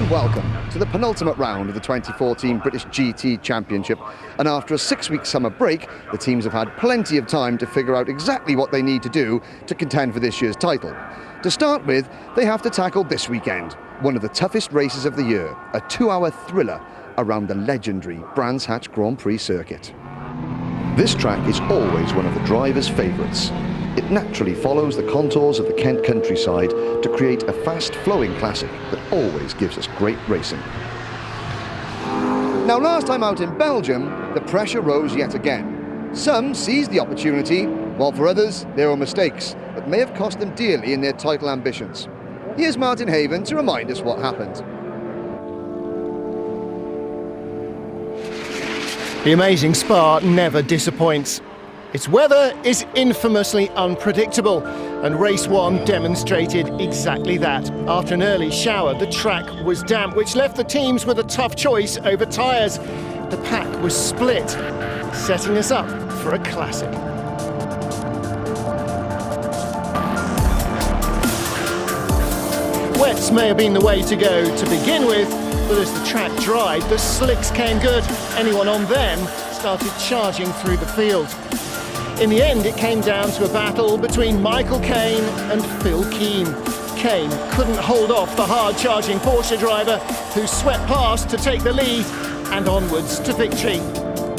and welcome to the penultimate round of the 2014 British GT Championship. And after a 6-week summer break, the teams have had plenty of time to figure out exactly what they need to do to contend for this year's title. To start with, they have to tackle this weekend, one of the toughest races of the year, a 2-hour thriller around the legendary Brands Hatch Grand Prix circuit. This track is always one of the drivers' favourites. It naturally follows the contours of the Kent countryside to create a fast-flowing classic that always gives us great racing. Now, last time out in Belgium, the pressure rose yet again. Some seized the opportunity, while for others, there were mistakes that may have cost them dearly in their title ambitions. Here's Martin Haven to remind us what happened. The amazing Spa never disappoints. Its weather is infamously unpredictable, and race one demonstrated exactly that. After an early shower, the track was damp, which left the teams with a tough choice over tyres. The pack was split, setting us up for a classic. Wets may have been the way to go to begin with, but as the track dried, the slicks came good. Anyone on them started charging through the field. In the end, it came down to a battle between Michael Caine and Phil Keane. Caine couldn't hold off the hard-charging Porsche driver, who swept past to take the lead and onwards to victory,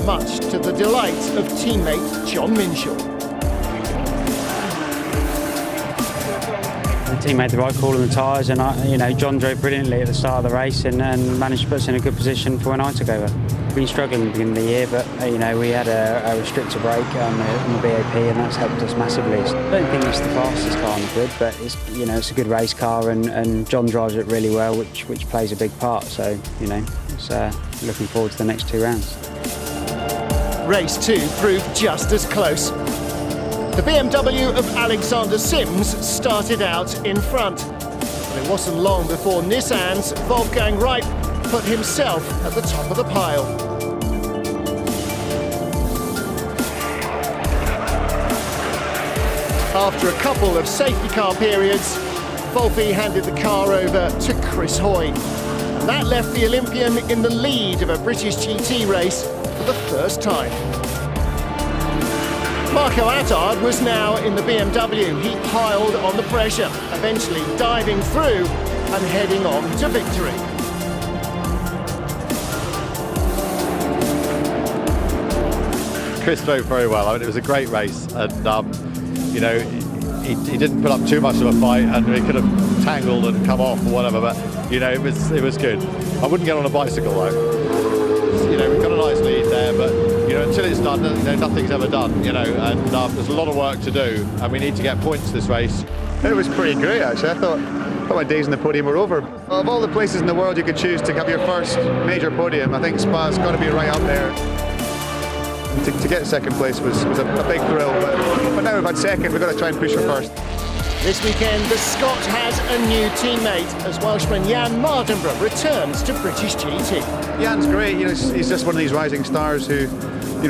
much to the delight of teammate John Minshaw. The team made the right call on the tyres, and John drove brilliantly at the start of the race and managed to put us in a good position for when I took over. We've been struggling at the beginning of the year, but we had a restrictor brake on the BAP, and that's helped us massively. I don't think it's the fastest car in the grid, but it's a good race car, and John drives it really well, which plays a big part. So it's looking forward to the next 2 rounds. Race 2 proved just as close. The BMW of Alexander Sims started out in front, but it wasn't long before Nissan's Wolfgang Reip put himself at the top of the pile. After a couple of safety car periods, Wolfie handed the car over to Chris Hoy, and that left the Olympian in the lead of a British GT race for the first time. Marco Attard was now in the BMW. He piled on the pressure, eventually diving through and heading on to victory. Chris drove very well. I mean, it was a great race, and he didn't put up too much of a fight, and he could have tangled and come off or whatever. But it was good. I wouldn't get on a bicycle though. We've got a nice lead there, but until it's done, nothing's ever done. And there's a lot of work to do, and we need to get points this race. It was pretty great, actually. I thought my days on the podium were over. Of all the places in the world you could choose to have your first major podium, I think Spa's got to be right up there. To get second place was a big thrill, but now we've had second, we've got to try and push for first. This weekend, the Scot has a new teammate as Welshman Jan Mardenborough returns to British GT. Jan's great. He's just one of these rising stars who,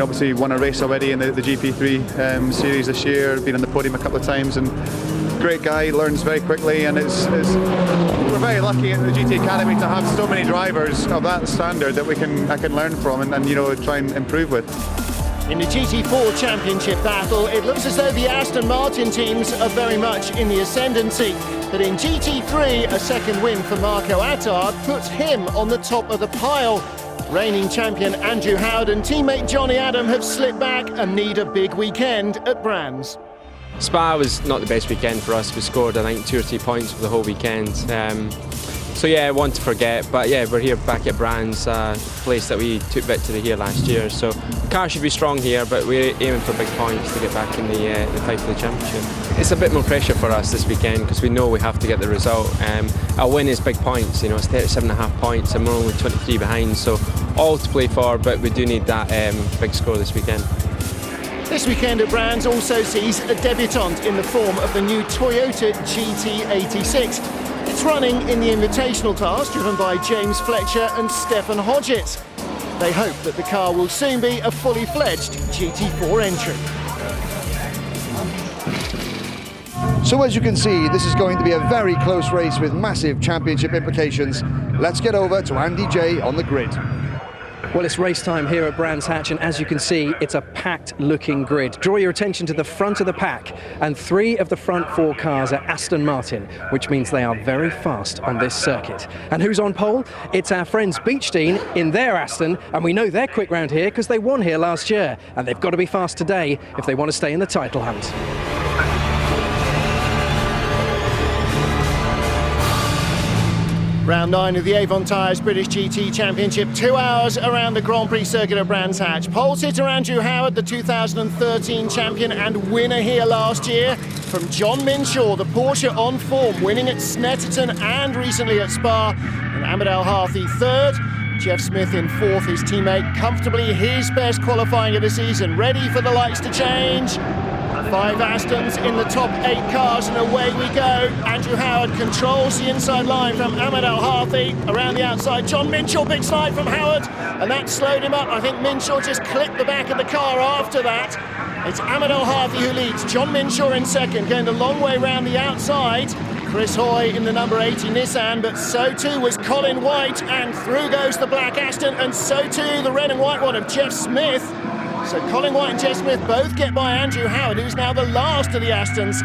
obviously won a race already in the GP3 series this year, been on the podium a couple of times, and great guy, learns very quickly, and we're very lucky in the GT Academy to have so many drivers of that standard that I can learn from and try and improve with. In the GT4 Championship battle, it looks as though the Aston Martin teams are very much in the ascendancy. But in GT3, a second win for Marco Attard puts him on the top of the pile. Reigning champion Andrew Howard and teammate Johnny Adam have slipped back and need a big weekend at Brands. Spa was not the best weekend for us. We scored, I think, 2 or 3 points for the whole weekend. So yeah, one to forget, but yeah, we're here back at Brands, place that we took victory here last year. So the car should be strong here, but we're aiming for big points to get back in the fight for the championship. It's a bit more pressure for us this weekend because we know we have to get the result. Our win is big points, it's 37.5 points and we're only 23 behind, so all to play for, but we do need that big score this weekend. This weekend at Brands also sees a debutant in the form of the new Toyota GT86. It's running in the Invitational class, driven by James Fletcher and Stefan Hodgetts. They hope that the car will soon be a fully fledged GT4 entry. So as you can see, this is going to be a very close race with massive championship implications. Let's get over to Andy J on the grid. Well, it's race time here at Brands Hatch, and as you can see, it's a packed-looking grid. Draw your attention to the front of the pack, and 3 of the front 4 cars are Aston Martin, which means they are very fast on this circuit. And who's on pole? It's our friends Beechstein in their Aston, and we know they're quick round here because they won here last year, and they've got to be fast today if they want to stay in the title hunt. Round 9 of the Avon Tyres British GT Championship, 2 hours around the Grand Prix circuit of Brands Hatch. Pole sitter Andrew Howard, the 2013 champion and winner here last year. From John Minshaw, the Porsche on form, winning at Snetterton and recently at Spa. And Ahmed El Harthy third. Jeff Smith in fourth, his teammate, comfortably his best qualifying of the season. Ready for the lights to change. 5 Astons in the top 8 cars, and away we go. Andrew Howard controls the inside line from Ahmed El Harthy. Around the outside, John Minshaw, big slide from Howard, and that slowed him up. I think Minshaw just clipped the back of the car after that. It's Ahmed El Harthy who leads, John Minshaw in second, going the long way round the outside. Chris Hoy in the number 80 Nissan, but so too was Colin White, and through goes the black Aston, and so too the red and white one of Jeff Smith. So Colin White and Jeff Smith both get by Andrew Howard, who's now the last of the Astons.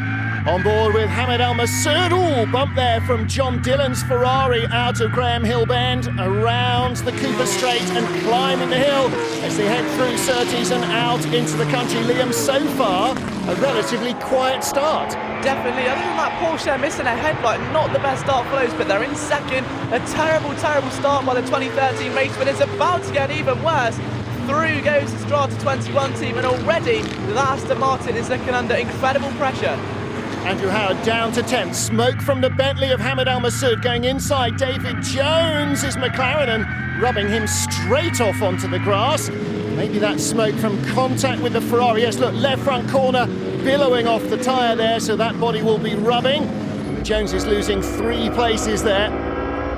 On board with Hamad Al Masood. Ooh, bump there from John Dillon's Ferrari out of Graham Hill Bend, around the Cooper Straight and climbing the hill as they head through Surtees and out into the country. Liam, so far, a relatively quiet start. Definitely, other than that Porsche missing a headlight, not the best start for those, but they're in second. A terrible, terrible start by the 2013 race, but it's about to get even worse. Through goes the Strata 21 team, and already the Aston Martin is looking under incredible pressure. Andrew Howard down to 10th. Smoke from the Bentley of Hamad Al Masood going inside. David Jones is McLaren and rubbing him straight off onto the grass. Maybe that smoke from contact with the Ferrari. Yes, look, left front corner billowing off the tyre there, so that body will be rubbing. Jones is losing 3 places there.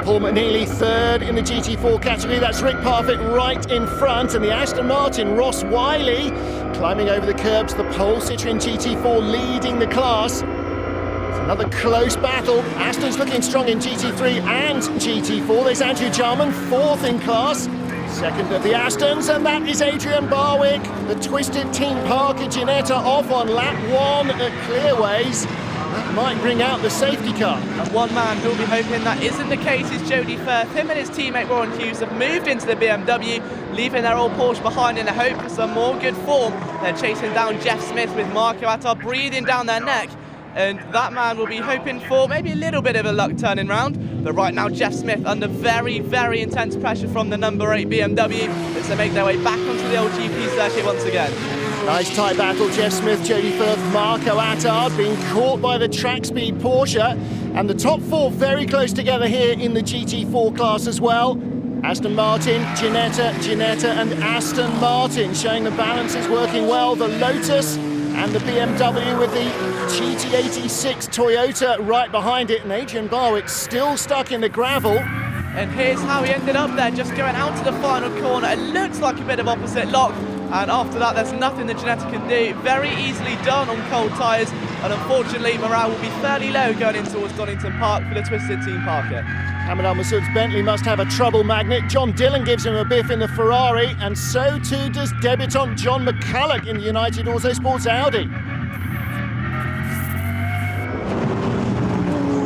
Paul McNeely third in the GT4 category. That's Rick Parfitt right in front, and the Aston Martin, Ross Wiley, climbing over the curbs. The pole sitter in GT4 leading the class. It's another close battle. Aston's looking strong in GT3 and GT4. There's Andrew Jarman, 4th in class. Second of the Astons, and that is Adrian Barwick. The Twisted Team Parker Ginetta off on lap 1 at Clearways. That might bring out the safety car. And one man who'll be hoping that isn't the case is Jody Firth. Him and his teammate Warren Hughes have moved into the BMW, leaving their old Porsche behind in the hope for some more good form. They're chasing down Jeff Smith with Marco Attar breathing down their neck. And that man will be hoping for maybe a little bit of a luck turning round. But right now, Jeff Smith under very, very intense pressure from the number 8 BMW as they make their way back onto the old GP circuit once again. Nice tight battle, Jeff Smith, Jody Firth, Marco Attard being caught by the track speed Porsche, and the top 4 very close together here in the GT4 class as well. Aston Martin, Ginetta and Aston Martin showing the balance is working well. The Lotus and the BMW with the GT86 Toyota right behind it, and Adrian Barwick still stuck in the gravel. And here's how he ended up there, just going out to the final corner. It looks like a bit of opposite lock. And after that, there's nothing that Ginetta can do. Very easily done on cold tyres. And unfortunately, morale will be fairly low going in towards Donington Park for the Twisted Team Parker. Hamad Al Masood's Bentley must have a trouble magnet. John Dillon gives him a biff in the Ferrari, and so too does debutant John McCulloch in the United Autosports Audi.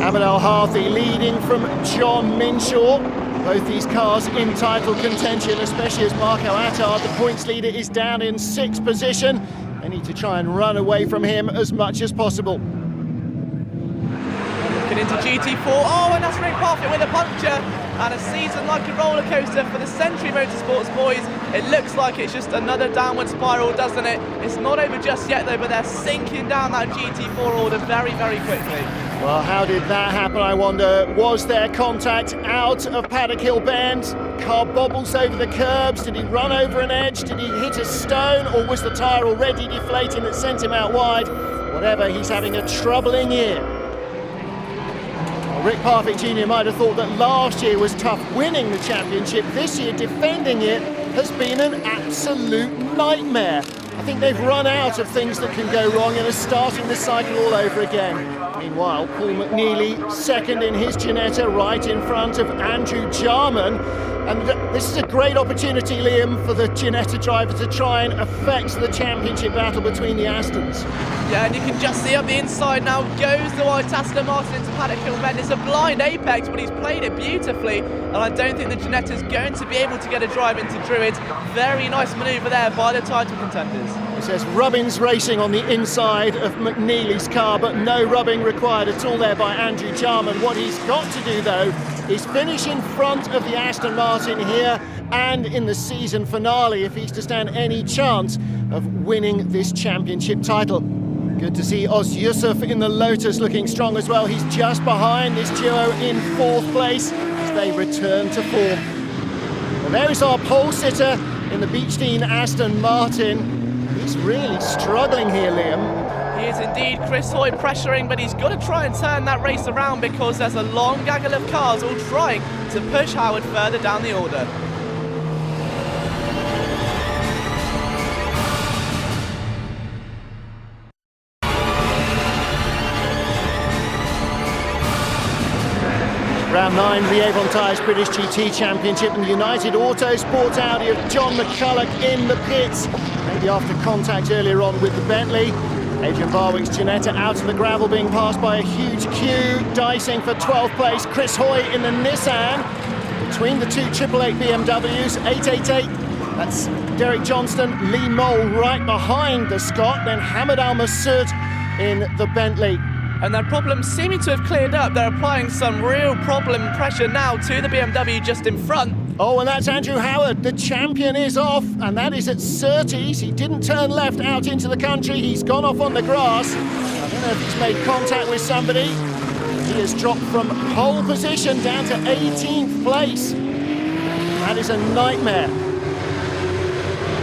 Ahmed Al Harthy leading from John Minshaw. Both these cars in title contention, especially as Marco Attard, the points leader, is down in 6th position. They need to try and run away from him as much as possible. Looking into GT4, oh, and that's Rick Parfitt with a puncture. And a season like a roller coaster for the Century Motorsports boys. It looks like it's just another downward spiral, doesn't it? It's not over just yet though, but they're sinking down that GT4 order very, very quickly. Well, how did that happen, I wonder? Was there contact out of Paddock Hill Bend? Car bobbles over the curbs. Did he run over an edge? Did he hit a stone? Or was the tyre already deflating that sent him out wide? Whatever, he's having a troubling year. Well, Rick Parfitt Jr. might have thought that last year was tough winning the championship. This year, defending it has been an absolute nightmare. I think they've run out of things that can go wrong and are starting the cycle all over again. Meanwhile, Paul McNeely, second in his Ginetta, right in front of Andrew Jarman. And this is a great opportunity, Liam, for the Ginetta driver to try and affect the championship battle between the Astons. Yeah, and you can just see up the inside now goes the white Aston Martin into Paddock Hill Bend. It's a blind apex, but he's played it beautifully. And I don't think the Ginetta's going to be able to get a drive into Druid. Very nice manoeuvre there by the title contenders. It says Rubbins racing on the inside of McNeely's car, but no rubbing required at all there by Andrew Jarman. What he's got to do, though, is finish in front of the Aston Martin here and in the season finale if he's to stand any chance of winning this championship title. Good to see Oz Yusuf in the Lotus looking strong as well. He's just behind this duo in fourth place as they return to form. Well, there is our pole sitter in the Beechdean Aston Martin. He's really struggling here, Liam. He is indeed. Chris Hoy pressuring, but he's got to try and turn that race around because there's a long gaggle of cars all trying to push Howard further down the order. Round 9 of the Avon Tyres British GT Championship, and the United Autosport Audi of John McCulloch in the pits. Maybe after contact earlier on with the Bentley. Adrian Barwick's Ginetta out of the gravel, being passed by a huge queue, dicing for 12th place. Chris Hoy in the Nissan. Between the two 888 BMWs, 888. That's Derek Johnston, Lee Mole right behind the Scot, then Hamad Al Masood in the Bentley. And their problems seeming to have cleared up. They're applying some real problem pressure now to the BMW just in front. Oh, and that's Andrew Howard. The champion is off, and that is at Surtees. He didn't turn left out into the country. He's gone off on the grass. I don't know if he's made contact with somebody. He has dropped from pole position down to 18th place. That is a nightmare.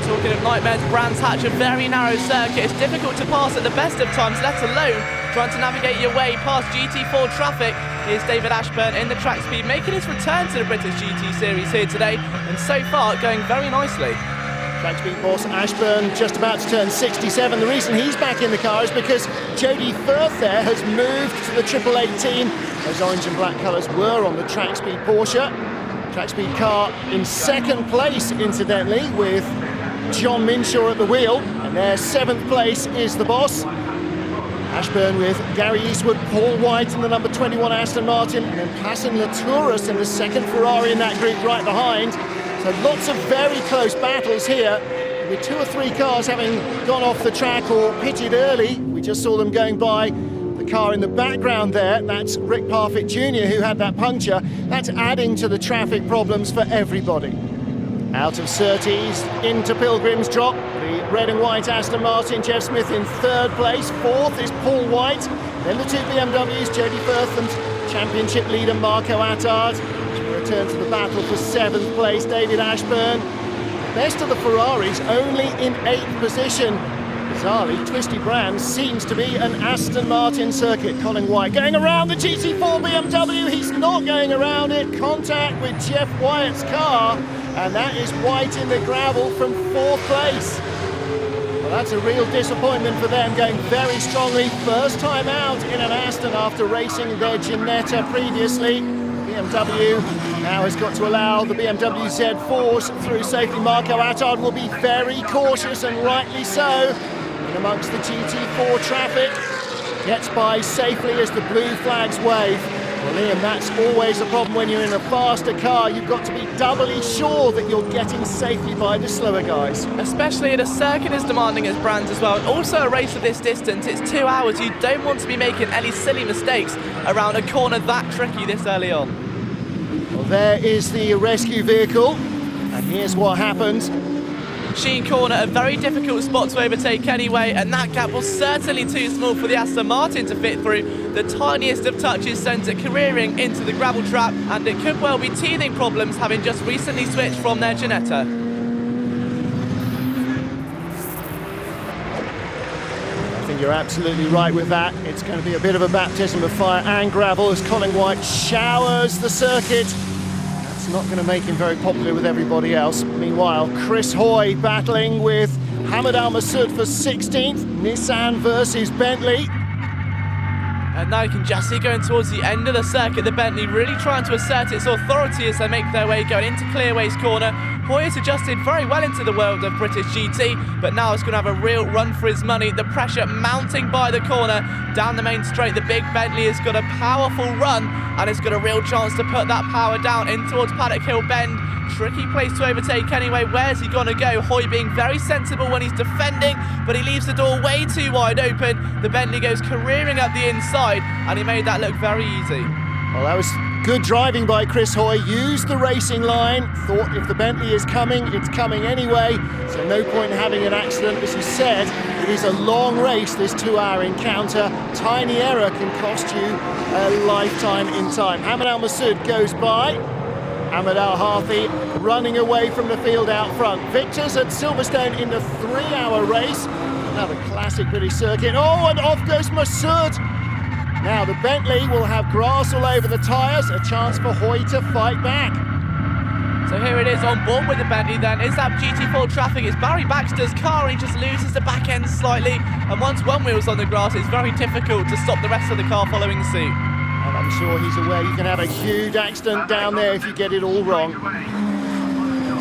Talking of nightmares, Brands Hatch, a very narrow circuit. It's difficult to pass at the best of times, let alone trying to navigate your way past GT4 traffic. Here's David Ashburn in the track speed, making his return to the British GT Series here today, and so far going very nicely. Track speed boss Ashburn just about to turn 67. The reason he's back in the car is because Jody Firth there has moved to the 888 team. Those orange and black colours were on the track speed Porsche. Track speed car in second place, incidentally, with John Minshaw at the wheel, and their 7th place is the boss. Ashburn with Gary Eastwood, Paul White in the number 21 Aston Martin, and then Plasson Latouris in the second Ferrari in that group right behind. So lots of very close battles here, with 2 or 3 cars having gone off the track or pitted early. We just saw them going by. The car in the background there, that's Rick Parfitt Jr. who had that puncture. That's adding to the traffic problems for everybody. Out of Surtees, into Pilgrim's Drop, the red and white Aston Martin, Jeff Smith in 3rd place. 4th is Paul White, then the 2 BMWs, Jody Firth and championship leader Marco Attard. Return to the battle for 7th place, David Ashburn. Best of the Ferraris, only in 8th position. Bizarrely, Twisty Brands seems to be an Aston Martin circuit. Colin White going around the GT4 BMW, he's not going around it. Contact with Jeff Wyatt's car, and that is White in the gravel from 4th place. Well, that's a real disappointment for them, going very strongly. First time out in an Aston after racing their Ginetta previously. BMW now has got to allow the BMW Z4s through safely. Marco Attard will be very cautious, and rightly so, in amongst the GT4 traffic. Gets by safely as the blue flags wave. Well, Liam, that's always a problem when you're in a faster car. You've got to be doubly sure that you're getting safely by the slower guys. Especially at a circuit as demanding as Brands as well. And also a race of this distance, it's 2 hours. You don't want to be making any silly mistakes around a corner that tricky this early on. Well, there is the rescue vehicle, and here's what happens. Sheen Corner, a very difficult spot to overtake anyway, and that gap was certainly too small for the Aston Martin to fit through. The tiniest of touches sent it careering into the gravel trap, and it could well be teething problems, having just recently switched from their Ginetta. I think you're absolutely right with that. It's going to be a bit of a baptism of fire and gravel as Colin White showers the circuit. Not going to make him very popular with everybody else. Meanwhile, Chris Hoy battling with Hamad Al Masood for 16th. Nissan versus Bentley. And now you can just see going towards the end of the circuit, the Bentley really trying to assert its authority as they make their way going into Clearway's corner. Hoyer's adjusted very well into the world of British GT, but now it's going to have a real run for his money. The pressure mounting by the corner, down the main straight. The big Bentley has got a powerful run, and it's got a real chance to put that power down in towards Paddock Hill Bend. Tricky place to overtake anyway. Where's he going to go? Hoy being very sensible when he's defending, but he leaves the door way too wide open. The Bentley goes careering up the inside, and he made that look very easy. Well, that was good driving by Chris Hoy. Used the racing line. Thought if the Bentley is coming, it's coming anyway. So no point in having an accident. As you said, it is a long race, this 2-hour encounter. Tiny error can cost you a lifetime in time. Hamad Al Masood goes by. Ahmed Al Harthi running away from the field out front. Victors at Silverstone in the 3-hour race. Another classic British circuit. Oh, and off goes Masood. Now the Bentley will have grass all over the tyres, a chance for Hoy to fight back. So here it is on board with the Bentley then. Is that GT4 traffic? It's Barry Baxter's car. He just loses the back end slightly. And once one wheel's on the grass, it's very difficult to stop the rest of the car following suit. And I'm sure he's aware you can have a huge accident down there if you get it all wrong.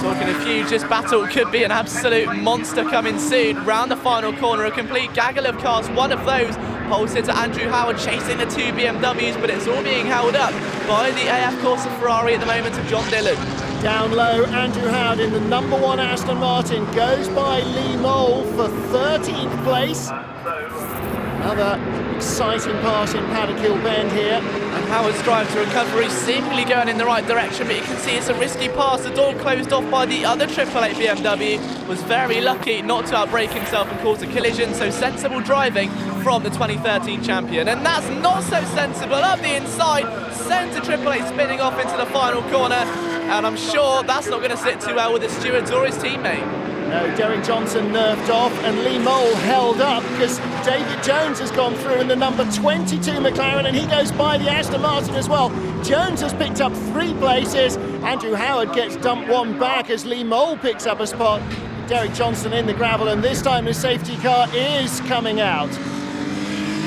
Talking of huge, this battle could be an absolute monster coming soon. Round the final corner, a complete gaggle of cars. One of those pole sitter Andrew Howard chasing the 2 BMWs, but it's all being held up by the AF Corsa Ferrari at the moment of John Dillon. Down low, Andrew Howard in the number 1 Aston Martin goes by Lee Mole for 13th place. Another exciting pass in Paddock Hill Bend here. And Howard's drive to recovery seemingly going in the right direction, but you can see it's a risky pass. The door closed off by the other 888 BMW. Was very lucky not to outbrake himself and cause a collision, so sensible driving from the 2013 champion. And that's not so sensible. Up the inside, sends the 888 spinning off into the final corner, and I'm sure that's not going to sit too well with the stewards or his teammate. No, Derek Johnson nerfed off, and Lee Mole held up because David Jones has gone through in the number 22 McLaren, and he goes by the Aston Martin as well. Jones has picked up 3 places. Andrew Howard gets dumped 1 back as Lee Mole picks up a spot. Derek Johnson in the gravel, and this time the safety car is coming out.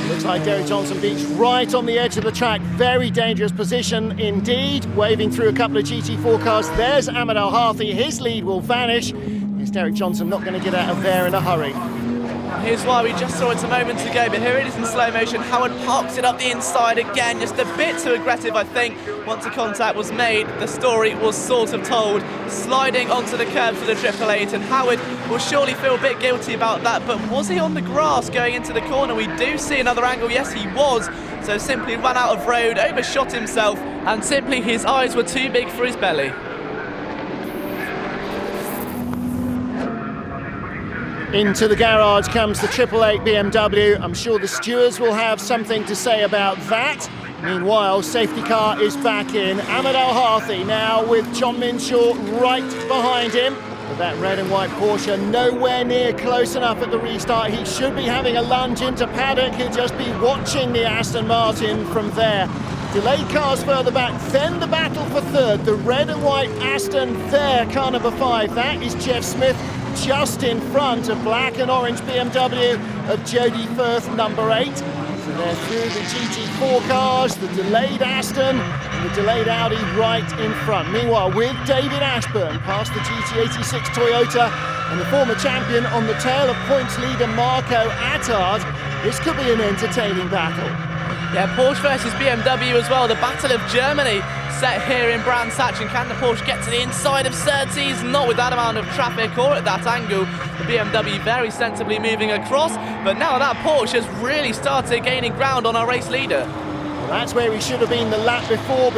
Looks like Derek Johnson beats right on the edge of the track. Very dangerous position indeed. Waving through a couple of GT4 cars. There's Ahmed Al Harthi. His lead will vanish. Is Derek Johnson not going to get out of there in a hurry? Here's why we just saw it a moment ago, but here it is in slow motion. Howard parks it up the inside again, just a bit too aggressive, I think. Once the contact was made, the story was sort of told. Sliding onto the curb for the 888, and Howard will surely feel a bit guilty about that, but was he on the grass going into the corner? We do see another angle, yes he was. So simply ran out of road, overshot himself, and simply his eyes were too big for his belly. Into the garage comes the 888 BMW. I'm sure the stewards will have something to say about that. Meanwhile, safety car is back in. Ahmed Al Harthi now with John Minshaw right behind him. But that red and white Porsche nowhere near close enough at the restart. He should be having a lunge into Paddock. He'll just be watching the Aston Martin from there. Delayed cars further back, then the battle for third. The red and white Aston there, car number 5. That is Jeff Smith just in front of black and orange BMW of Jody Firth, number 8. So they're through the GT4 cars, the delayed Aston and the delayed Audi right in front. Meanwhile, with David Ashburn past the GT86 Toyota and the former champion on the tail of points leader Marco Attard, this could be an entertaining battle. Yeah, Porsche versus BMW as well, the Battle of Germany set here in Brands Hatch, and can the Porsche get to the inside of Surtees? Not with that amount of traffic or at that angle. The BMW very sensibly moving across, but now that Porsche has really started gaining ground on our race leader. Well, that's where we should have been the lap before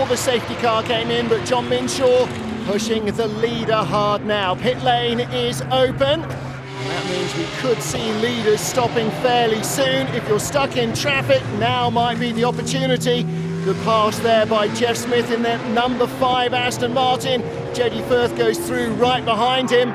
the safety car came in, but John Minshaw pushing the leader hard now. Pit lane is open. That means we could see leaders stopping fairly soon. If you're stuck in traffic, now might be the opportunity. Good pass there by Jeff Smith in that number 5 Aston Martin. Jody Firth goes through right behind him.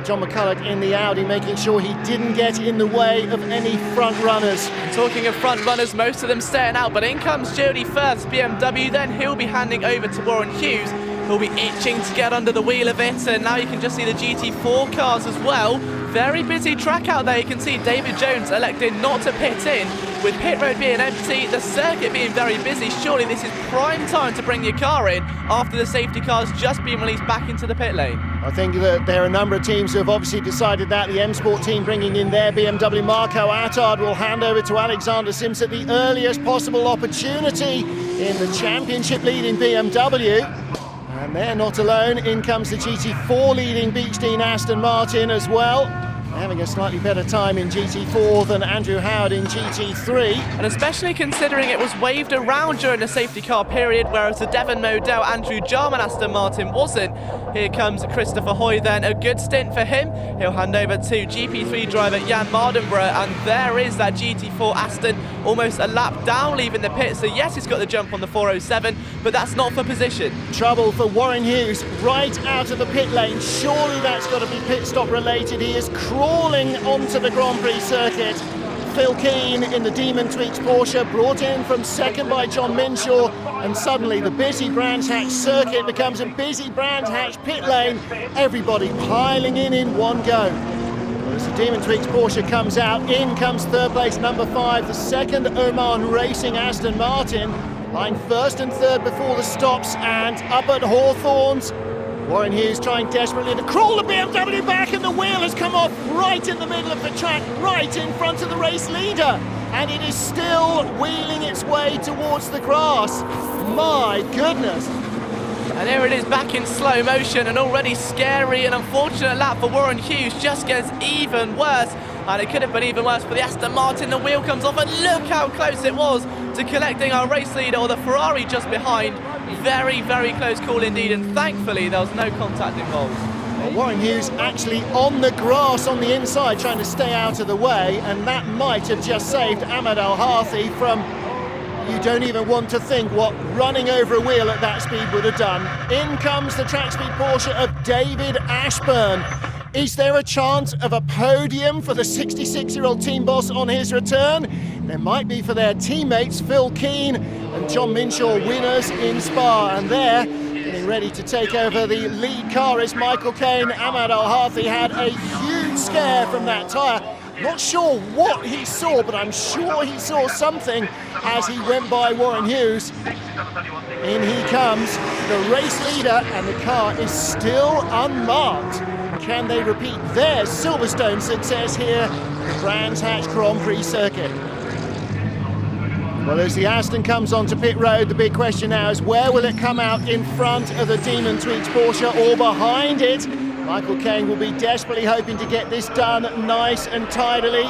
John McCulloch in the Audi, making sure he didn't get in the way of any front runners. Talking of front runners, most of them staying out, but in comes Jody Firth's BMW, then he'll be handing over to Warren Hughes. He'll be itching to get under the wheel of it, and now you can just see the GT4 cars as well. Very busy track out there. You can see David Jones elected not to pit in. With pit road being empty, the circuit being very busy, surely this is prime time to bring your car in after the safety car's just been released back into the pit lane. I think that there are a number of teams who have obviously decided that. The M Sport team bringing in their BMW. Marco Attard will hand over to Alexander Sims at the earliest possible opportunity in the championship leading BMW. And they're not alone. In comes the GT4 leading Beechdean Aston Martin as well. Having a slightly better time in GT4 than Andrew Howard in GT3. And especially considering it was waved around during the safety car period, whereas the Devon Modell Andrew Jarman Aston Martin wasn't. Here comes Christopher Hoy then, a good stint for him. He'll hand over to GP3 driver Jan Mardenborough, and there is that GT4 Aston almost a lap down leaving the pit. So yes, he's got the jump on the 407, but that's not for position. Trouble for Warren Hughes right out of the pit lane. Surely that's got to be pit stop related. He is crawling onto the Grand Prix circuit. Phil Keane in the Demon Tweaks Porsche, brought in from second by John Minshaw, and suddenly the busy Brands Hatch circuit becomes a busy Brands Hatch pit lane, everybody piling in one go. As the Demon Tweaks Porsche comes out, in comes third place number 5, the second Oman Racing Aston Martin, lying first and third before the stops, and up at Hawthorns, Warren Hughes trying desperately to crawl the BMW back, and the wheel has come off right in the middle of the track, right in front of the race leader. And it is still wheeling its way towards the grass. My goodness. And here it is back in slow motion, an already scary and unfortunate lap for Warren Hughes just gets even worse. And it could have been even worse for the Aston Martin. The wheel comes off, and look how close it was to collecting our race leader, or the Ferrari just behind. Very, very close call indeed, and thankfully there was no contact involved. Well, Warren Hughes actually on the grass on the inside trying to stay out of the way, and that might have just saved Ahmed Al-Harthi from, you don't even want to think what running over a wheel at that speed would have done. In comes the track speed Porsche of David Ashburn. Is there a chance of a podium for the 66-year-old team boss on his return? There might be for their teammates Phil Keane and John Minshaw, winners in Spa. And there, getting ready to take over the lead car is Michael Caine. Ahmed Al-Harthi had a huge scare from that tyre. Not sure what he saw, but I'm sure he saw something as he went by Warren Hughes. In he comes, the race leader, and the car is still unmarked. Can they repeat their Silverstone success here at the Brands Hatch Grand Prix circuit? Well, as the Aston comes onto pit road, the big question now is where will it come out, in front of the Demon Tweaks Porsche or behind it? Michael Caine will be desperately hoping to get this done nice and tidily.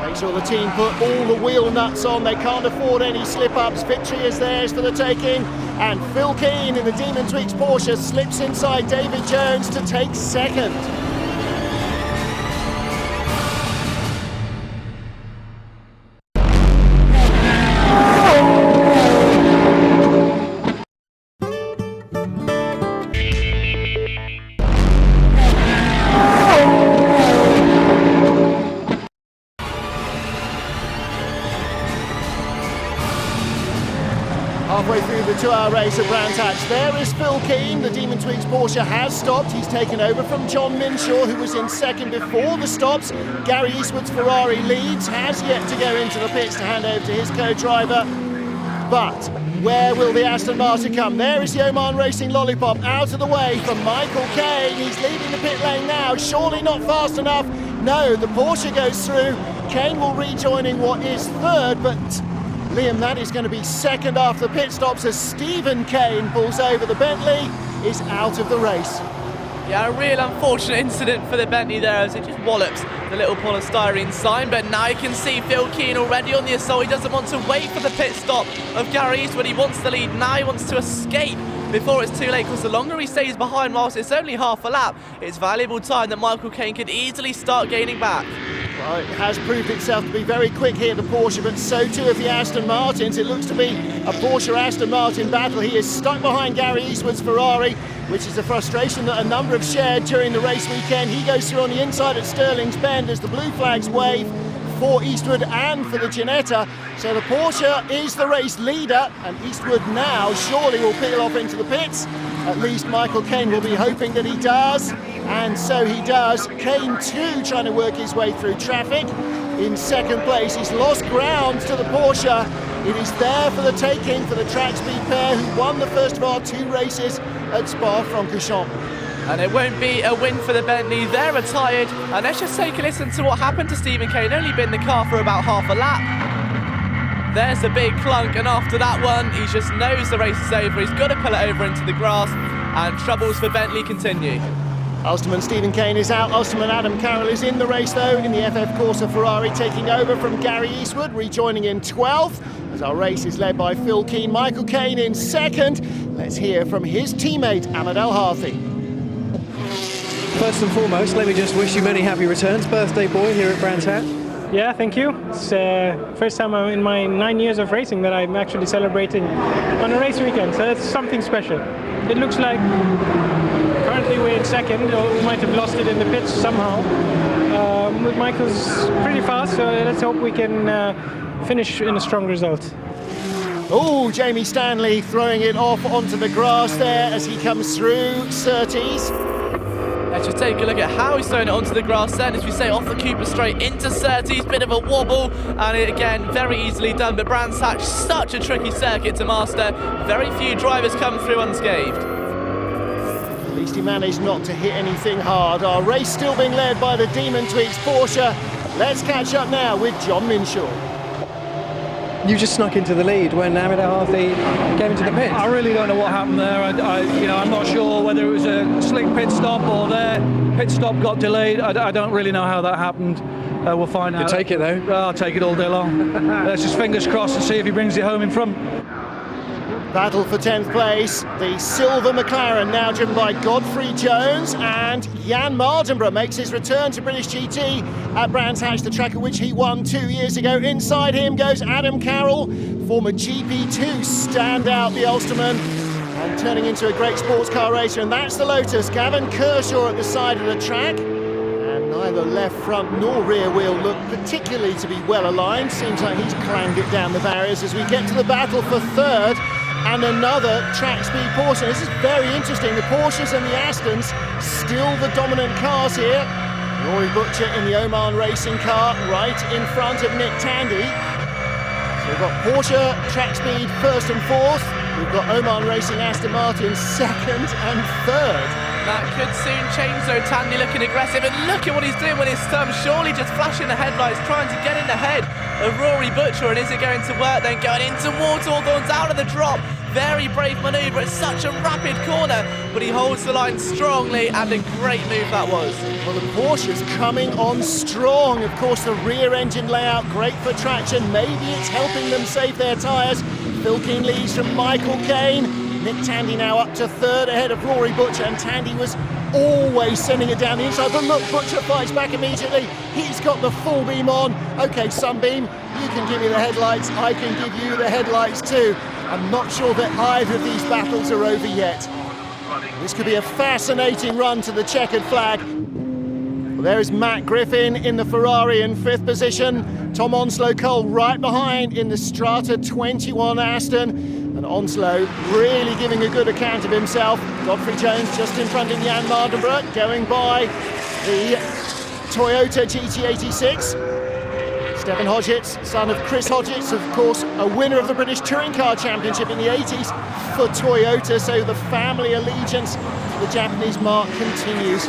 Make sure the team put all the wheel nuts on. They can't afford any slip-ups. Victory is theirs for the taking. And Phil Keane in the Demon Tweaks Porsche slips inside David Jones to take second. Halfway through the 2-hour race at Brands Hatch, there is Phil Keane. The Demon Tweaks Porsche has stopped. He's taken over from John Minshaw, who was in second before the stops. Gary Eastwood's Ferrari leads, has yet to go into the pits to hand over to his co-driver. But where will the Aston Martin come? There is the Oman Racing Lollipop out of the way from Michael Caine. He's leaving the pit lane now, surely not fast enough. No, the Porsche goes through. Caine will rejoin in what is third, but Liam, that is going to be second after the pit stops as Stephen Caine pulls over. The Bentley is out of the race. Yeah, a real unfortunate incident for the Bentley there as it just wallops the little polystyrene sign, but now you can see Phil Keane already on the assault. He doesn't want to wait for the pit stop of Gary Eastwood. He wants the lead now. He wants to escape before it's too late, because the longer he stays behind whilst it's only half a lap, it's valuable time that Michael Caine could easily start gaining back. Well, it has proved itself to be very quick here, the Porsche, but so too have the Aston Martins. It looks to be a Porsche-Aston Martin battle. He is stuck behind Gary Eastwood's Ferrari, which is a frustration that a number have shared during the race weekend. He goes through on the inside at Stirling's Bend as the blue flags wave for Eastwood and for the Ginetta. So the Porsche is the race leader, and Eastwood now surely will peel off into the pits. At least Michael Caine will be hoping that he does, and so he does. Caine too trying to work his way through traffic. In second place, he's lost ground to the Porsche. It is there for the taking for the track speed pair who won the first of our 2 races at Spa-Francorchamps. And it won't be a win for the Bentley. They're retired. And let's just take a listen to what happened to Stephen Caine. Only been in the car for about half a lap. There's a big clunk, and after that one, he just knows the race is over. He's got to pull it over into the grass, and troubles for Bentley continue. Ulsterman Stephen Caine is out. Ulsterman Adam Carroll is in the race though, in the FF Corsa Ferrari, taking over from Gary Eastwood, rejoining in 12th. As our race is led by Phil Keane. Michael Caine in second. Let's hear from his teammate Ahmed El-Harthi. First and foremost, let me just wish you many happy returns, birthday boy, here at Brands Hatch. Yeah, thank you. It's first time in my 9 years of racing that I'm actually celebrating on a race weekend, so that's something special. It looks like currently we're in second, or we might have lost it in the pits somehow. But Michael's pretty fast, so let's hope we can finish in a strong result. Oh, Jamie Stanley throwing it off onto the grass there as he comes through Surtees. Let's just take a look at how he's throwing it onto the grass then, as we say, off the Cooper straight into Surtees, bit of a wobble, and it again, very easily done, but Brands Hatch, such a tricky circuit to master. Very few drivers come through unscathed. At least he managed not to hit anything hard. Our race still being led by the Demon Tweaks Porsche. Let's catch up now with John Minshaw. You just snuck into the lead when Ahmed El-Harthi came into the pit. I really don't know what happened there. I'm not sure whether it was a slick pit stop or their pit stop got delayed. I don't really know how that happened. We'll find out. You take it though? I'll take it all day long. Let's just fingers crossed and see if he brings it home in front. Battle for 10th place, the silver McLaren now driven by Godfrey Jones, and Jan Mardenborough makes his return to British GT at Brands Hatch, the track at which he won 2 years ago. Inside him goes Adam Carroll, former GP2 standout, the Ulsterman, and turning into a great sports car racer, and that's the Lotus. Gavin Kershaw at the side of the track, and neither left front nor rear wheel look particularly to be well aligned. Seems like he's clanged it down the barriers as we get to the battle for third. And another track speed Porsche. This is very interesting. The Porsches and the Astons still the dominant cars here. Rory Butcher in the Oman racing car right in front of Nick Tandy. So we've got Porsche track speed first and fourth. We've got Oman racing Aston Martin second and third. That could soon change though. Tandy looking aggressive, and look at what he's doing with his thumb. Surely just flashing the headlights, trying to get in the head of Rory Butcher, and is it going to work then? Going in towards Hawthorne's out of the drop. Very brave manoeuvre. It's such a rapid corner, but he holds the line strongly, and a great move that was. Well, the Porsche's coming on strong. Of course, the rear engine layout, great for traction. Maybe it's helping them save their tyres. Phil Keane leads from Michael Caine. Nick Tandy now up to third ahead of Rory Butcher, and Tandy was always sending it down the inside, but look, Butcher fights back immediately. He's got the full beam on. Okay, Sunbeam, you can give me the headlights, I can give you the headlights too. I'm not sure that either of these battles are over yet. This could be a fascinating run to the checkered flag. Well, there is Matt Griffin in the Ferrari in fifth position. Tom Onslow-Cole right behind in the Strata 21 Aston. And Onslow really giving a good account of himself. Godfrey Jones just in front of Jan Mardenborough, going by the Toyota GT86. Stefan Hodgetts, son of Chris Hodgetts, of course, a winner of the British Touring Car Championship in the 80s for Toyota, so the family allegiance to the Japanese mark continues.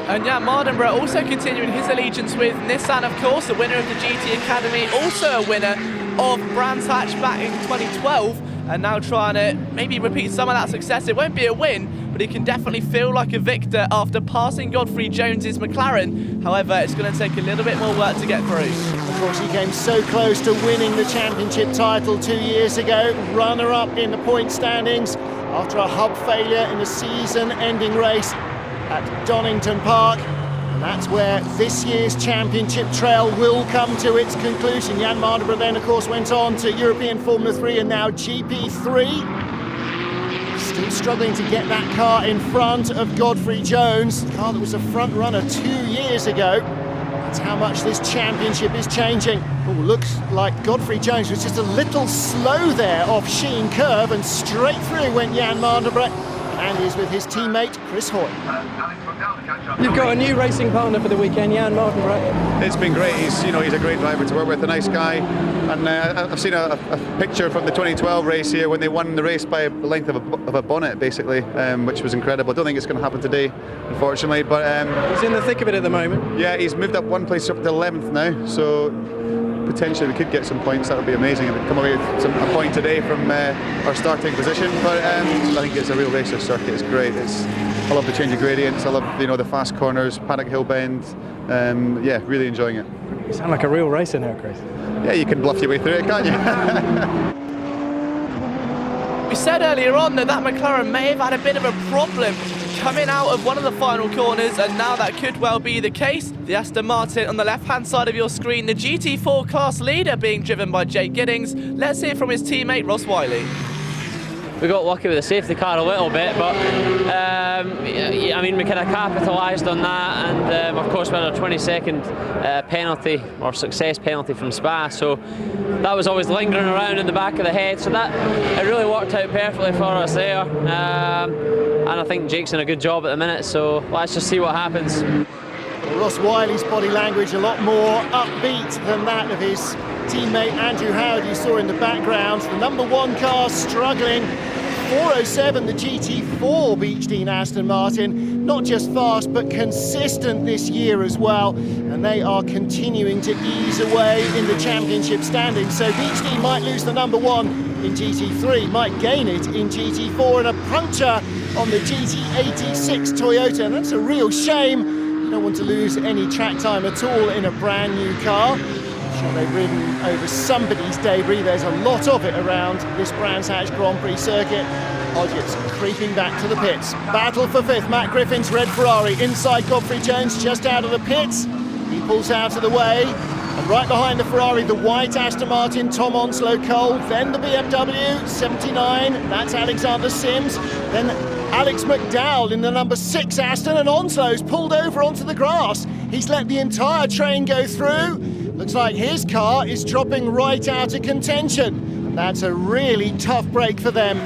And yeah, Mardenborough also continuing his allegiance with Nissan, of course, a winner of the GT Academy, also a winner of Brands Hatch back in 2012, and now trying to maybe repeat some of that success. It won't be a win, but he can definitely feel like a victor after passing Godfrey Jones's McLaren. However, it's going to take a little bit more work to get through. Of course, he came so close to winning the championship title 2 years ago, runner-up in the point standings after a hub failure in the season-ending race at Donington Park. And that's where this year's championship trail will come to its conclusion. Jan Mardenborough then, of course, went on to European Formula 3 and now GP3. Still struggling to get that car in front of Godfrey Jones, the car that was a front runner 2 years ago. That's how much this championship is changing. Oh, looks like Godfrey Jones was just a little slow there off Sheen Curve, and straight through went Jan Mardenborough. and is with his teammate Chris Hoy. You've got a new racing partner for the weekend, Jan Mardenborough. It's been great. He's a great driver to work with, a nice guy. And I've seen a picture from the 2012 race here when they won the race by the length of a bonnet, basically, which was incredible. I don't think it's going to happen today, unfortunately. But he's in the thick of it at the moment. Yeah, he's moved up one place up to 11th now, so potentially we could get some points. That would be amazing if we come away with a point today from our starting position. But I think it's a real racer circuit. It's great. I love the change of gradients. I love the fast corners, Paddock Hill Bend. Yeah, really enjoying it. You sound like a real racer now, Chris. Yeah, you can bluff your way through it, can't you? We said earlier on that McLaren may have had a bit of a problem coming out of one of the final corners, and now that could well be the case. The Aston Martin on the left-hand side of your screen, the GT4 class leader being driven by Jake Giddings. Let's hear from his teammate Ross Wiley. We got lucky with the safety car a little bit, but I mean, we kind of capitalised on that, and of course we had a 20-second penalty or success penalty from Spa, so that was always lingering around in the back of the head, so that it really worked out perfectly for us there, and I think Jake's done a good job at the minute, so let's just see what happens. Ross Wiley's body language a lot more upbeat than that of his teammate Andrew Howard, you saw in the background. The number one car struggling. 4:07, the GT4 Beechdene Aston Martin, not just fast but consistent this year as well, and they are continuing to ease away in the championship standings. So Beechdene might lose the number one in GT3, might gain it in GT4, and a puncture on the GT86 Toyota, and that's a real shame. You don't want to lose any track time at all in a brand new car. Sure, they've ridden over somebody's debris. There's a lot of it around this Brands Hatch Grand Prix circuit. Odgers creeping back to the pits. Battle for fifth. Matt Griffin's red Ferrari inside Godfrey Jones, just out of the pits. He pulls out of the way. And right behind the Ferrari, the white Aston Martin, Tom Onslow Cole. Then the BMW 79. That's Alexander Sims. Then Alex McDowell in the number 6 Aston, and Onslow's pulled over onto the grass. He's let the entire train go through. Looks like his car is dropping right out of contention. That's a really tough break for them.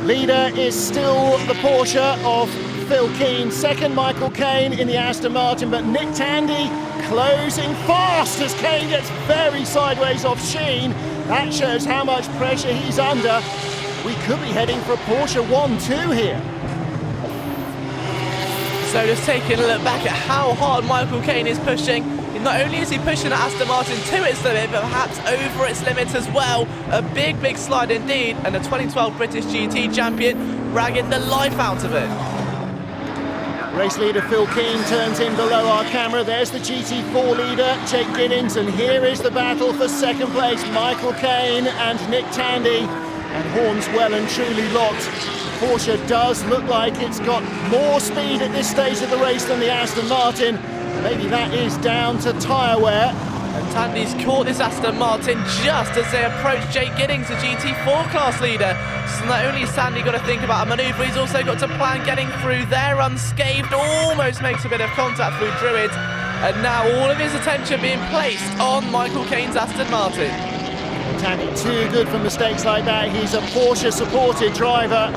Leader is still the Porsche of Phil Keane. Second, Michael Caine in the Aston Martin, but Nick Tandy closing fast as Caine gets very sideways off Sheen. That shows how much pressure he's under. We could be heading for a Porsche 1-2 here. So just taking a look back at how hard Michael Caine is pushing. Not only is he pushing Aston Martin to its limit, but perhaps over its limits as well. A big, big slide indeed, and the 2012 British GT champion ragging the life out of it. Race leader Phil Keane turns in below our camera. There's the GT4 leader, Jake Giddings, and here is the battle for second place. Michael Caine and Nick Tandy, and horns well and truly locked. Porsche does look like it's got more speed at this stage of the race than the Aston Martin. Maybe that is down to tyre wear. And Tandy's caught this Aston Martin just as they approach Jake Giddings, the GT4 class leader. So not only has Tandy got to think about a manoeuvre, he's also got to plan getting through there unscathed. Almost makes a bit of contact through Druid. And now all of his attention being placed on Michael Caine's Aston Martin. Tandy too good for mistakes like that. He's a Porsche supported driver.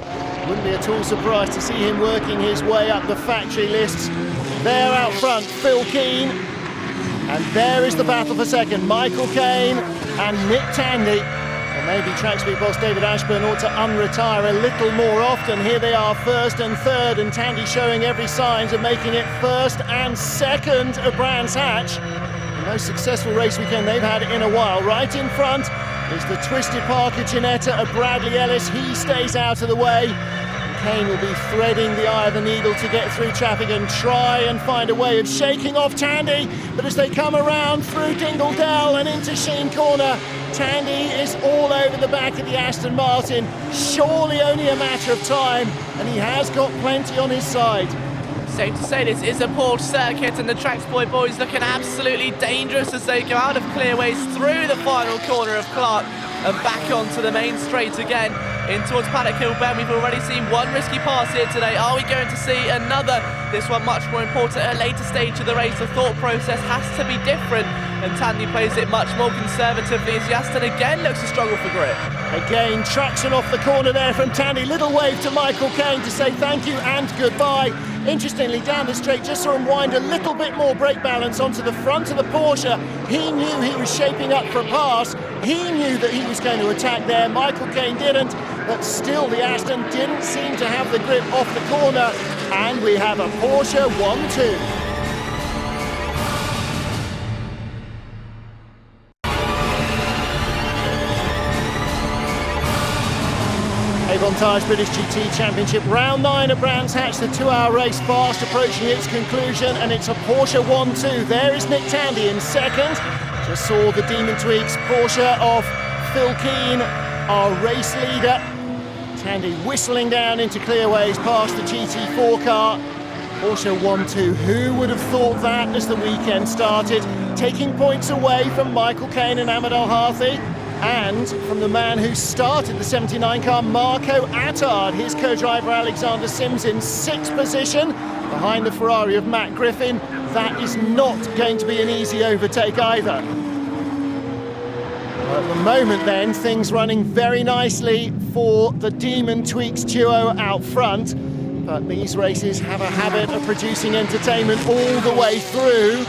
Wouldn't be at all surprised to see him working his way up the factory lists. There out front, Phil Keane. And there is the battle for second. Michael Caine and Nick Tandy. Well, maybe track speed boss David Ashburn ought to unretire a little more often. Here they are, first and third, and Tandy showing every signs of making it first and second of Brands Hatch. The most successful race weekend they've had in a while. Right in front is the Twisted Parker Ginetta of Bradley Ellis. He stays out of the way. Caine will be threading the eye of the needle to get through traffic and try and find a way of shaking off Tandy. But as they come around through Dingle Dell and into Sheen Corner, Tandy is all over the back of the Aston Martin. Surely only a matter of time, and he has got plenty on his side. Safe to say this is a Porsche circuit, and the Tracksport boys looking absolutely dangerous as they go out of clearways through the final corner of Clark. and back onto the main straight again. In towards Paddock Hill Bend, we've already seen one risky pass here today. Are we going to see another? This one much more important at a later stage of the race. The thought process has to be different, and Tandy plays it much more conservatively as Aston again looks to struggle for grip. Again, traction off the corner there from Tandy. Little wave to Michael Caine to say thank you and goodbye. Interestingly, down the straight, just saw him wind a little bit more brake balance onto the front of the Porsche. He knew he was shaping up for a pass. He knew that he was going to attack there. Michael Caine didn't, but still the Aston didn't seem to have the grip off the corner. And we have a Porsche 1-2. Avontage British GT Championship, round 9 at Brands Hatch, the 2-hour race fast approaching its conclusion, and it's a Porsche 1-2. There is Nick Tandy in second. Just saw the Demon Tweaks Porsche of Phil Keane, our race leader. Tandy whistling down into clearways past the GT4 car. Porsche 1-2, who would have thought that as the weekend started? Taking points away from Michael Caine and Ahmed Al-Harthi, and from the man who started the 79 car, Marco Attard. His co-driver Alexander Sims in 6th position, behind the Ferrari of Matt Griffin. That is not going to be an easy overtake either. At the moment then, things running very nicely for the Demon Tweaks duo out front, but these races have a habit of producing entertainment all the way through.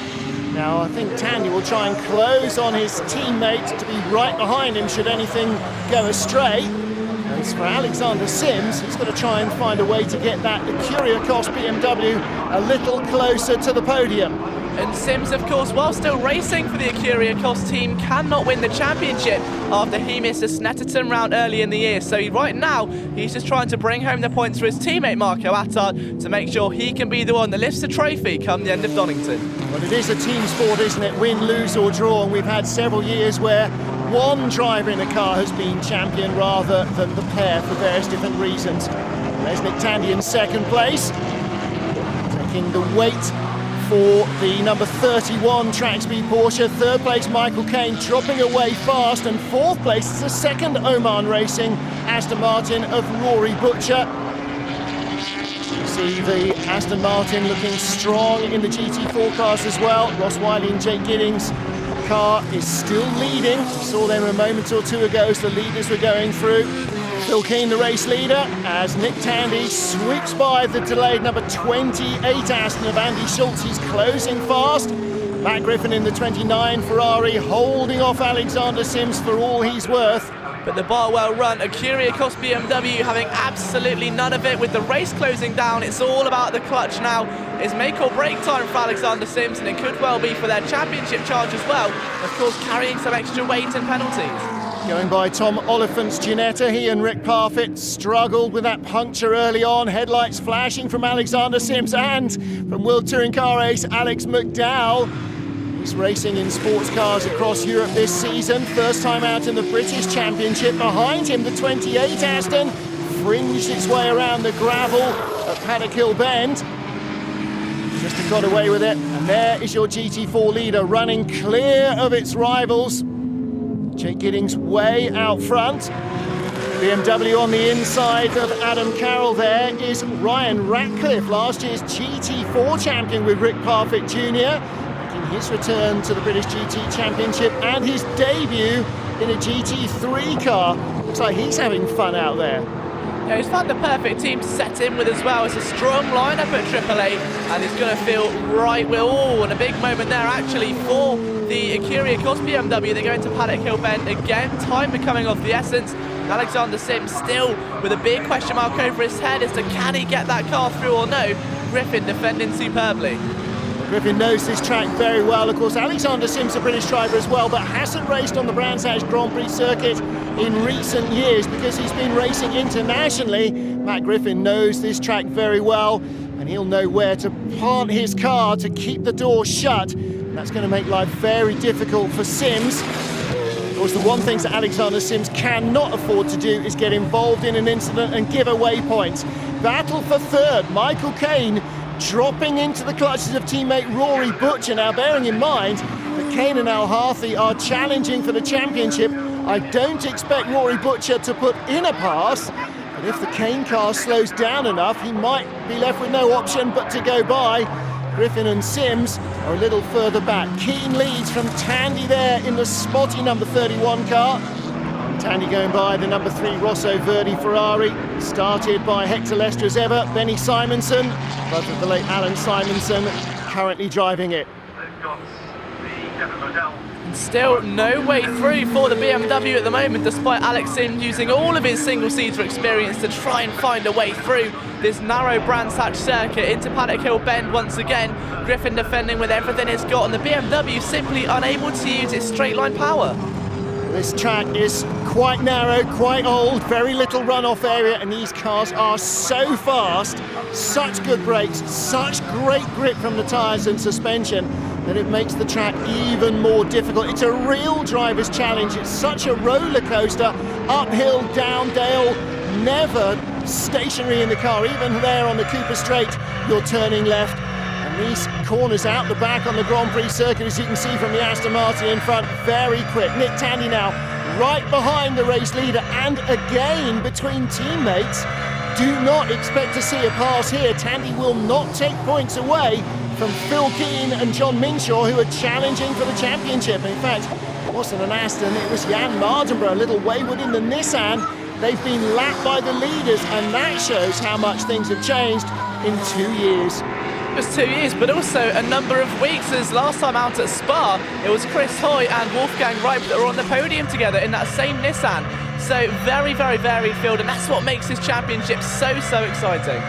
Now, I think Tandy will try and close on his teammate to be right behind him should anything go astray. As for Alexander Sims, he's got to try and find a way to get that Kyriakos BMW a little closer to the podium. And Sims, of course, while still racing for the Kyriakos team, cannot win the championship after he missed a Snetterton round early in the year. So right now, he's just trying to bring home the points for his teammate Marco Attard to make sure he can be the one that lifts the trophy come the end of Donington. Well, it is a team sport, isn't it? Win, lose or draw, and we've had several years where one driver in a car has been champion rather than the pair for various different reasons. There's Nick Tandy in second place, taking the weight for the number 31 Trackspeed Porsche. Third place Michael Caine dropping away fast, and fourth place is the second Oman Racing Aston Martin of Rory Butcher. You see the Aston Martin looking strong in the GT4 cars as well. Ross Wiley and Jake Giddings' car is still leading. We saw them a moment or two ago as the leaders were going through. Phil Keane, the race leader, as Nick Tandy sweeps by the delayed number 28 Aston of Andy Schultz. He's closing fast. Matt Griffin in the 29 Ferrari holding off Alexander Sims for all he's worth. But the bar well run, a Kyriakos BMW having absolutely none of it with the race closing down. It's all about the clutch now. It's make or break time for Alexander Sims, and it could well be for their championship charge as well. Of course, carrying some extra weight and penalties. Going by Tom Oliphant's Ginetta, he and Rick Parfitt struggled with that puncture early on. Headlights flashing from Alexander Sims, and from World Touring Car Ace, Alex McDowell. He's racing in sports cars across Europe this season. First time out in the British Championship. Behind him, the 28 Aston fringed its way around the gravel at Paddock Hill Bend. Just got away with it. And there is your GT4 leader running clear of its rivals. Jake Giddings way out front. BMW on the inside of Adam Carroll. There is Ryan Ratcliffe, last year's GT4 champion with Rick Parfitt Jr., making his return to the British GT Championship and his debut in a GT3 car. Looks like he's having fun out there. Yeah, he's found the perfect team to set in with as well. It's a strong lineup at AAA, and it's going to feel right. We're all in a big moment there actually for the Kyriakos BMW. They're going to Paddock Hill Bend again, time becoming of the essence. Alexander Sims still with a big question mark over his head as to can he get that car through or no. Griffin defending superbly. Griffin knows this track very well. Of course, Alexander Sims, a British driver as well, but hasn't raced on the Brands Hatch Grand Prix circuit in recent years because he's been racing internationally. Matt Griffin knows this track very well, and he'll know where to plant his car to keep the door shut. And that's going to make life very difficult for Sims. Of course, the one thing that Alexander Sims cannot afford to do is get involved in an incident and give away points. Battle for third, Michael Caine dropping into the clutches of teammate Rory Butcher. Now, bearing in mind that Caine and Al-Harthi are challenging for the championship I don't expect Rory Butcher to put in a pass, but if the Kane car slows down enough, he might be left with no option but to go by. Griffin and Sims are a little further back. Keane leads from Tandy there in the spotty number 31 car. Tandy going by the number 3 Rosso Verdi Ferrari, started by Hector Lester as ever. Benny Simonson, brother of the late Alan Simonson, currently driving it. Still no way through for the BMW at the moment, despite Alex Sims using all of his single-seater experience to try and find a way through this narrow Brands Hatch circuit into Paddock Hill Bend once again. Griffin defending with everything it's got, and the BMW simply unable to use its straight-line power. This track is quite narrow, quite old, very little runoff area, and these cars are so fast, such good brakes, such great grip from the tyres and suspension, that it makes the track even more difficult. It's a real driver's challenge. It's such a roller coaster, uphill, down dale, never stationary in the car. Even there on the Cooper Straight, you're turning left. And these corners out the back on the Grand Prix circuit, as you can see from the Aston Martin in front, very quick. Nick Tandy now right behind the race leader, and again between teammates. Do not expect to see a pass here. Tandy will not take points away from Phil Keane and John Minshaw, who are challenging for the championship. In fact, it wasn't an Aston, it was Jan Mardenborough, a little wayward in the Nissan. They've been lapped by the leaders, and that shows how much things have changed in 2 years. It was 2 years, but also a number of weeks, as last time out at Spa, it was Chris Hoy and Wolfgang Reip that were on the podium together in that same Nissan. So very, very varied field, and that's what makes this championship so exciting.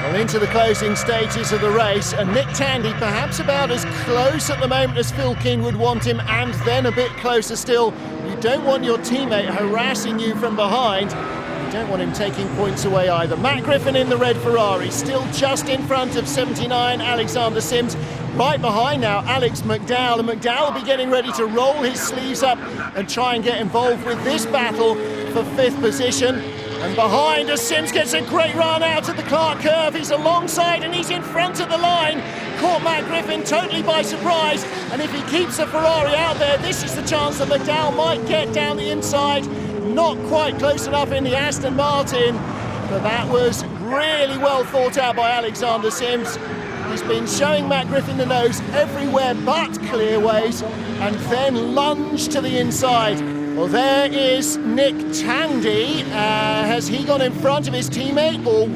Well, into the closing stages of the race, and Nick Tandy perhaps about as close at the moment as Phil Keane would want him, and then a bit closer still. You don't want your teammate harassing you from behind. You don't want him taking points away either. Matt Griffin in the red Ferrari, still just in front of 79 Alexander Sims. Right behind now, Alex McDowell, and McDowell will be getting ready to roll his sleeves up and try and get involved with this battle for 5th position. And behind us, Sims gets a great run out of the Clark curve. He's alongside and he's in front of the line. Caught Matt Griffin totally by surprise. And if he keeps the Ferrari out there, this is the chance that McDowell might get down the inside. Not quite close enough in the Aston Martin, but that was really well thought out by Alexander Sims. He's been showing Matt Griffin the nose everywhere but clearways, and then lunged to the inside. Well, there is Nick Tandy. Has he gone in front of his teammate, or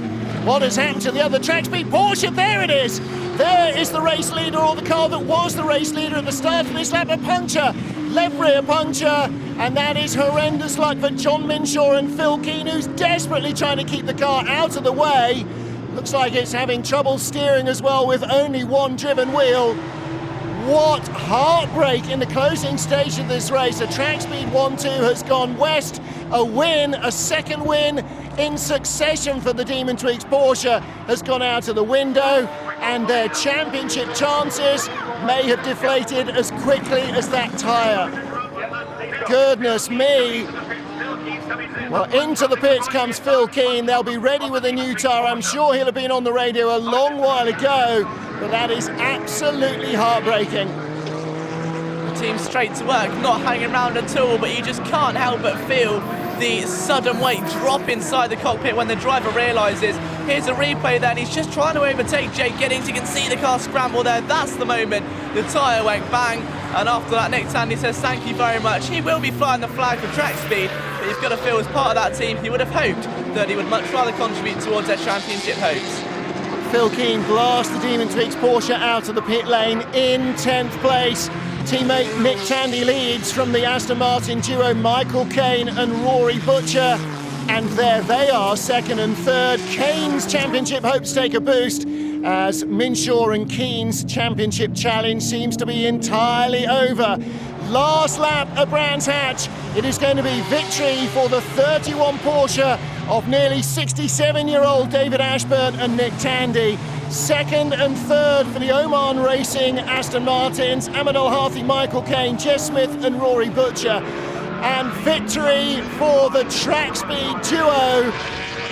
what has happened to the other track speed? Porsche, there it is! There is the race leader, or the car that was the race leader at the start of this lap. A puncture, left rear puncture, and that is horrendous luck for John Minshaw and Phil Keane, who's desperately trying to keep the car out of the way. Looks like it's having trouble steering as well with only one driven wheel. What heartbreak in the closing stage of this race. A track speed 1-2 has gone west. A win, a second win in succession for the Demon Twigs Porsche has gone out of the window, and their championship chances may have deflated as quickly as that tyre. Goodness me. Well, into the pits comes Phil Keane. They'll be ready with a new tyre. I'm sure he'll have been on the radio a long while ago, but that is absolutely heartbreaking. The team straight to work, not hanging around at all, but you just can't help but feel the sudden weight drop inside the cockpit when the driver realises. Here's a replay then, he's just trying to overtake Jake Giddings. You can see the car scramble there. That's the moment the tyre went bang, and after that Nick Tandy says thank you very much. He will be flying the flag for track speed, but he's got to feel as part of that team he would have hoped that he would much rather contribute towards their championship hopes. Phil Keane blasts the Demon Twigs Porsche out of the pit lane in 10th place. Teammate Nick Tandy leads from the Aston Martin duo Michael Kane and Rory Butcher. And there they are, second and third. Kane's championship hopes take a boost as Minshaw and Keane's championship challenge seems to be entirely over. Last lap at Brands Hatch. It is going to be victory for the 31 Porsche of nearly 67-year-old David Ashburn and Nick Tandy. Second and third for the Oman Racing Aston Martins, Ahmed Al-Harthi, Michael Kane, Jess Smith and Rory Butcher. And victory for the track speed duo.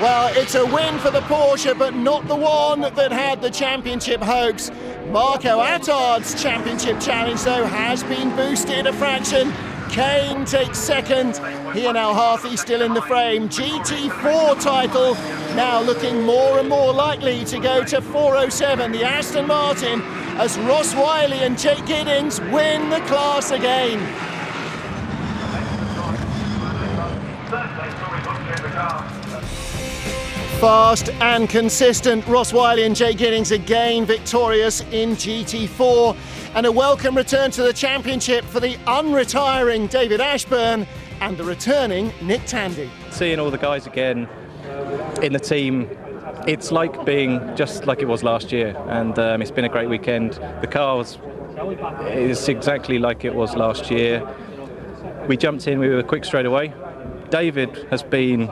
Well, it's a win for the Porsche, but not the one that had the championship hopes. Marco Attard's championship challenge, though, has been boosted a fraction. Kane takes second. He and Al Harthy still in the frame. GT4 title now looking more and more likely to go to 407. The Aston Martin, as Ross Wiley and Jake Giddings win the class again. Fast and consistent, Ross Wiley and Jake Giddings again victorious in GT4, and a welcome return to the championship for the unretiring David Ashburn and the returning Nick Tandy. Seeing all the guys again in the team, it's like being just like it was last year, and it's been a great weekend. The car is exactly like it was last year. We jumped in, we were quick straight away. David has been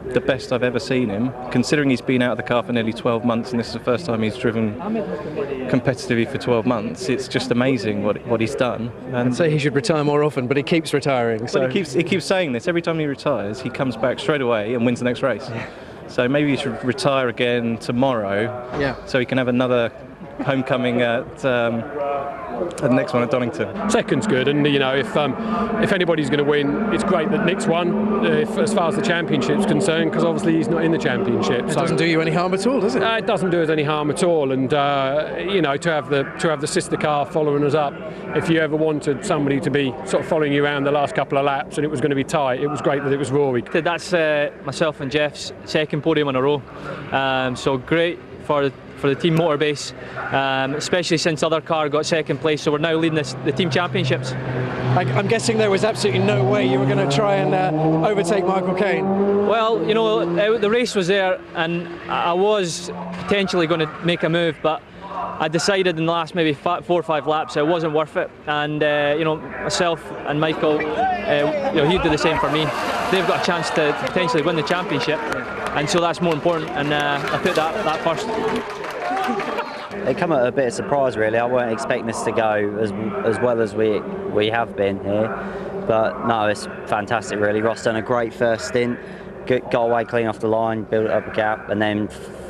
the best I've ever seen him, considering he's been out of the car for nearly 12 months and this is the first time he's driven competitively for 12 months. It's just amazing what he's done. And I'd say he should retire more often, but he keeps retiring. So he keeps saying this. Every time he retires, he comes back straight away and wins the next race. Yeah. So maybe he should retire again tomorrow, so he can have another homecoming at the next one at Donington. Second's good, and you know, if anybody's going to win, it's great that Nick's won. As far as the championship's concerned, because obviously he's not in the championship. It doesn't do you any harm at all, does it? It doesn't do us any harm at all, and you know, to have the sister car following us up. If you ever wanted somebody to be sort of following you around the last couple of laps and it was going to be tight, it was great that it was Rory. That's myself and Jeff's second podium in a row, so great for the team Motorbase, especially since the other car got second place, so we're now leading the team championships. I'm guessing there was absolutely no way you were going to try and overtake Michael Caine. Well, you know, the race was there and I was potentially going to make a move, but I decided in the last maybe 4 or 5 laps it wasn't worth it, and you know, myself and Michael, you know, he'd do the same for me. They've got a chance to potentially win the championship, and so that's more important, and I put that first. It come at a bit of surprise, really. I weren't expecting this to go as well as we have been here, but no, it's fantastic, really. Ross done a great first stint, got away clean off the line, built up a gap, and then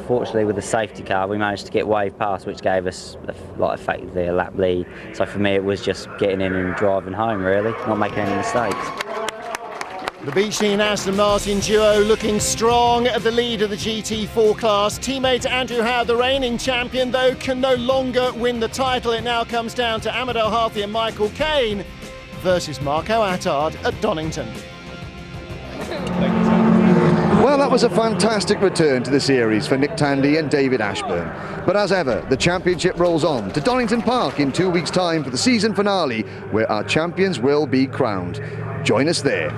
fortunately with the safety car we managed to get wave past, which gave us effectively a lap lead. So for me it was just getting in and driving home, really, not making any mistakes. The Beachley and Aston Martin duo looking strong at the lead of the GT4 class. Teammate Andrew Howe, the reigning champion, though, can no longer win the title. It now comes down to Ahmed Al Harthy and Michael Caine versus Marco Attard at Donington. Well, that was a fantastic return to the series for Nick Tandy and David Ashburn. But as ever, the championship rolls on to Donington Park in 2 weeks' time for the season finale, where our champions will be crowned. Join us there.